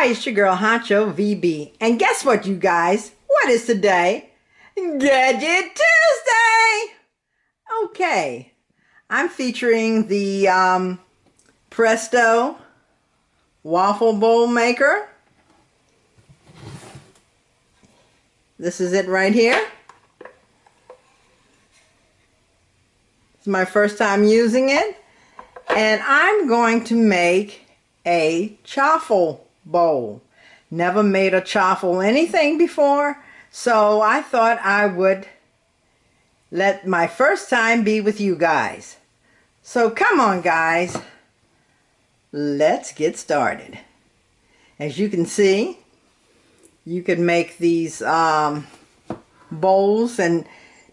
Hi, it's your girl Honcho VB. And guess what, you guys? What is today? Gadget Tuesday! Okay, I'm featuring the Presto Waffle Bowl Maker. This is it right here. It's my first time using it. And I'm going to make a chaffle bowl. Never made a chaffle anything before, so I thought I would let my first time be with you guys. So come on, guys, let's get started. As you can see, you can make these bowls and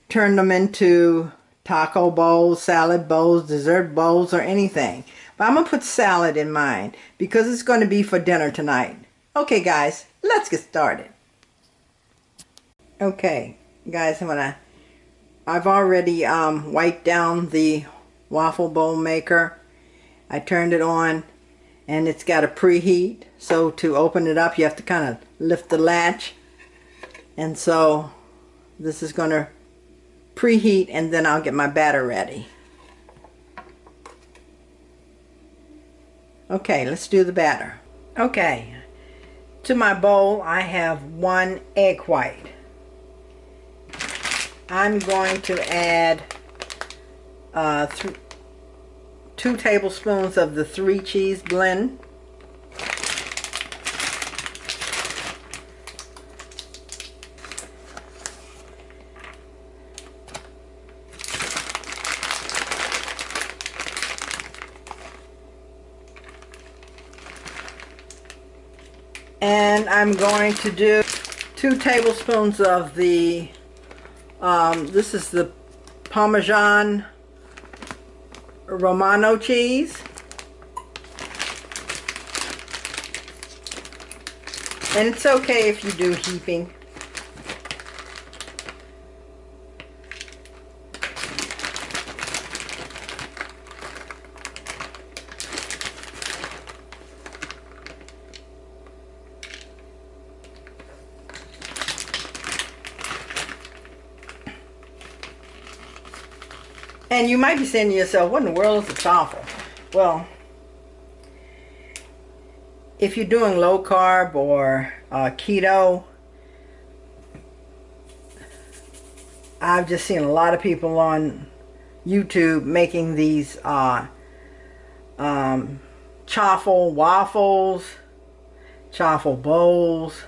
turn them into taco bowls, salad bowls, dessert bowls, or anything. But I'm going to put salad in mine because it's going to be for dinner tonight. Okay, guys, let's get started. Okay, guys, I've already wiped down the waffle bowl maker. I turned it on, and it's got a preheat. So to open it up, you have to kind of lift the latch. And so this is going to preheat, and then I'll get my batter ready. Okay, let's do the batter. Okay, to my bowl I have 1 egg white. I'm going to add 2 tablespoons of the 3 cheese blend. And I'm going to do 2 tablespoons of the, this is the Parmesan Romano cheese. And it's okay if you do heaping. And you might be saying to yourself, what in the world is a chaffle? Well, if you're doing low carb or keto, I've just seen a lot of people on YouTube making these chaffle waffles, chaffle bowls,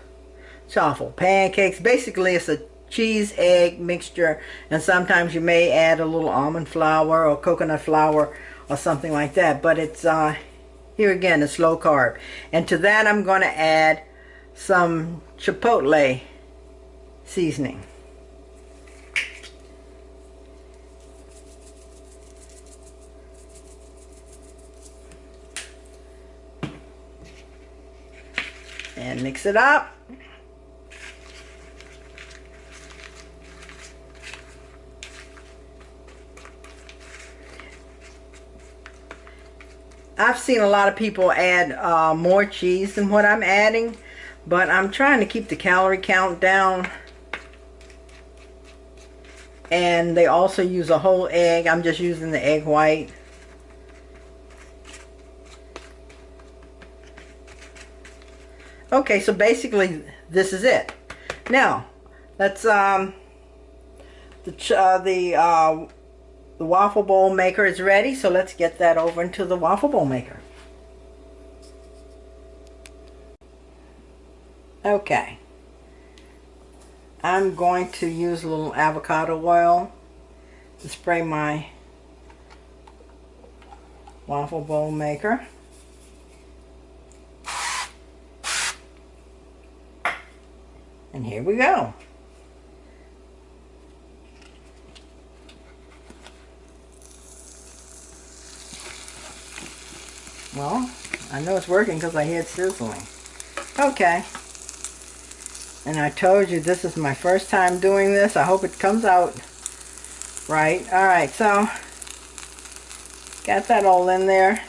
chaffle pancakes. Basically, it's a cheese egg mixture, and sometimes you may add a little almond flour or coconut flour or something like that, but it's here again, it's low carb. And to that I'm going to add some chipotle seasoning. And mix it up. I've seen a lot of people add more cheese than what I'm adding, but I'm trying to keep the calorie count down. And they also use a whole egg. I'm just using the egg white. Okay, so basically this is it. Now, let's the waffle bowl maker is ready, so let's get that over into the waffle bowl maker. Okay, I'm going to use a little avocado oil to spray my waffle bowl maker. And here we go. Well, I know it's working because I hear it sizzling. Okay. And I told you this is my first time doing this. I hope it comes out right. Alright, so got that all in there.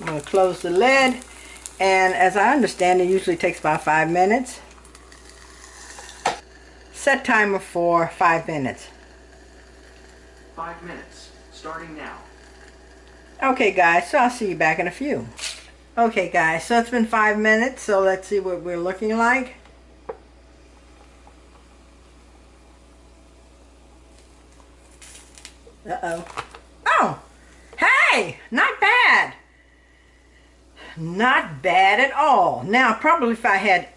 I'm going to close the lid And as I understand, it usually takes about 5 minutes. Set timer for 5 minutes. 5 minutes, starting now. Okay guys, so I'll see you back in a few. Okay guys, so it's been 5 minutes, so let's see what we're looking like. Uh-oh. Oh! Hey! Not bad! Not bad at all. Now, probably if I had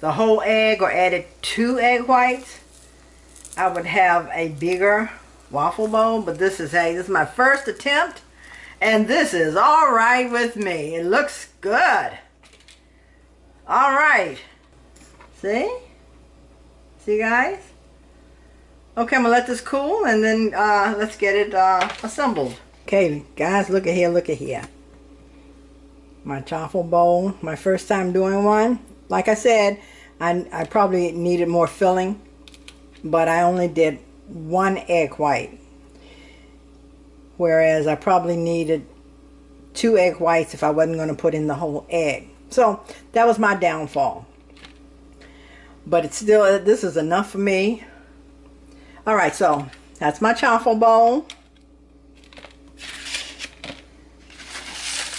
the whole egg or added 2 egg whites, I would have a bigger waffle bowl, but this is my first attempt, and this is all right with me. It looks good. All right. See? See, guys? Okay, I'm gonna let this cool, and then let's get it assembled. Okay, guys, look at here, look at here. My chaffle bowl, my first time doing one. Like I said, I probably needed more filling, but I only did 1 egg white, whereas I probably needed 2 egg whites if I wasn't going to put in the whole egg. So that was my downfall, but it's still, this is enough for me. All right, so that's my chaffle bowl.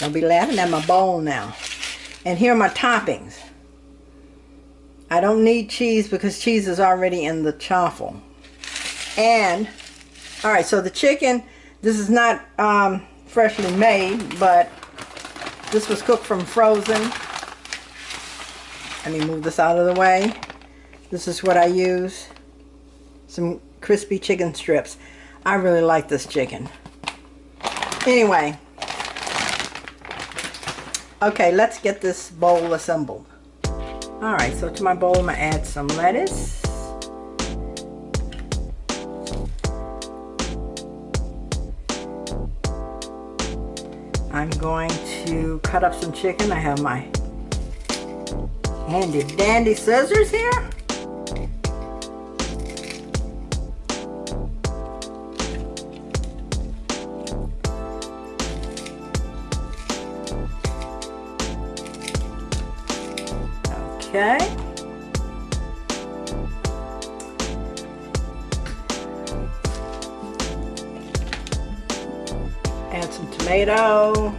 Don't be laughing at my bowl now. And here are my toppings. I don't need cheese because cheese is already in the chaffle. And, all right, so the chicken, this is not freshly made, but this was cooked from frozen. Let me move this out of the way. This is what I use. Some crispy chicken strips. I really like this chicken. Anyway. Okay, let's get this bowl assembled. Alright, so to my bowl I'm going to add some lettuce. I'm going to cut up some chicken. I have my handy dandy scissors here. Okay. Add some tomato.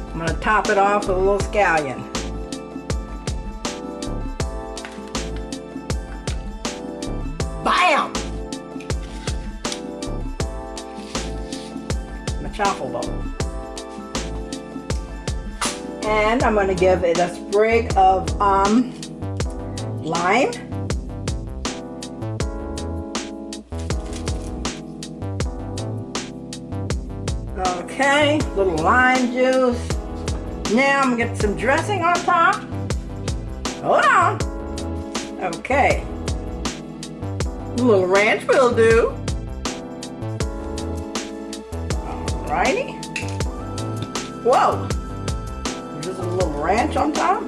I'm going to top it off with a little scallion. Bam! My chaffle bowl. And I'm going to give it a sprig of lime. Okay, little lime juice. Now I'm going to get some dressing on top. Hold on. Okay. A little ranch will do. Alrighty. Whoa. Just a little ranch on top.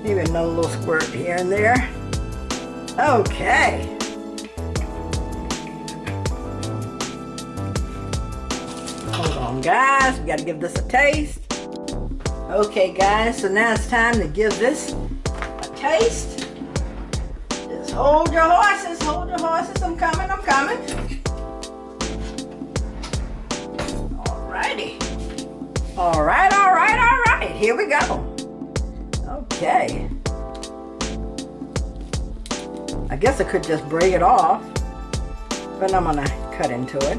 Maybe another little squirt here and there. Okay. Hold on, guys. We got to give this a taste. Okay, guys. So now it's time to give this a taste. Just hold your horses. Hold your horses. I'm coming. I'm coming. Alrighty. All right. All right. All right. Here we go. Okay. I guess I could just break it off, but I'm gonna cut into it.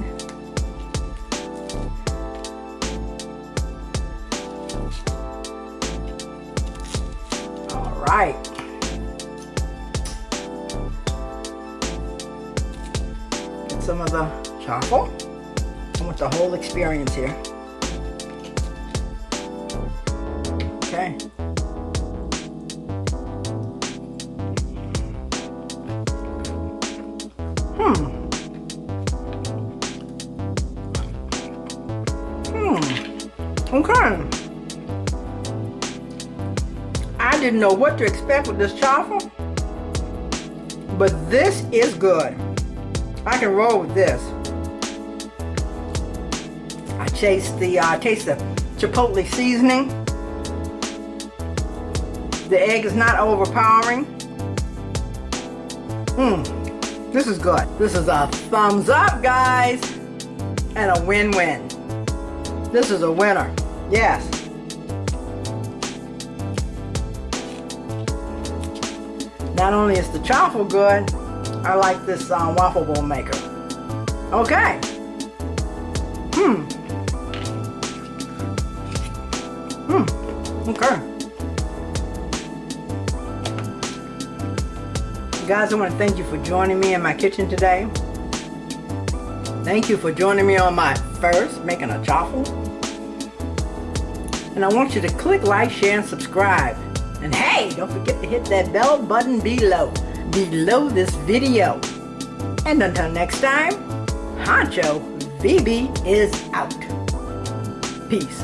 All right. Get some of the chaffle. I want the whole experience here. Okay. Okay. I didn't know what to expect with this chaffle, but this is good. I can roll with this. I taste the chipotle seasoning. The egg is not overpowering. This is good. This is a thumbs up, guys, and a win-win. This is a winner. Yes. Not only is the chaffle good, I like this waffle bowl maker. Okay. Okay. Guys, I want to thank you for joining me in my kitchen today. Thank you for joining me on my first making a chaffle. And I want you to click like, share, and subscribe. And hey, don't forget to hit that bell button below this video. And until next time, Honcho VB is out. Peace.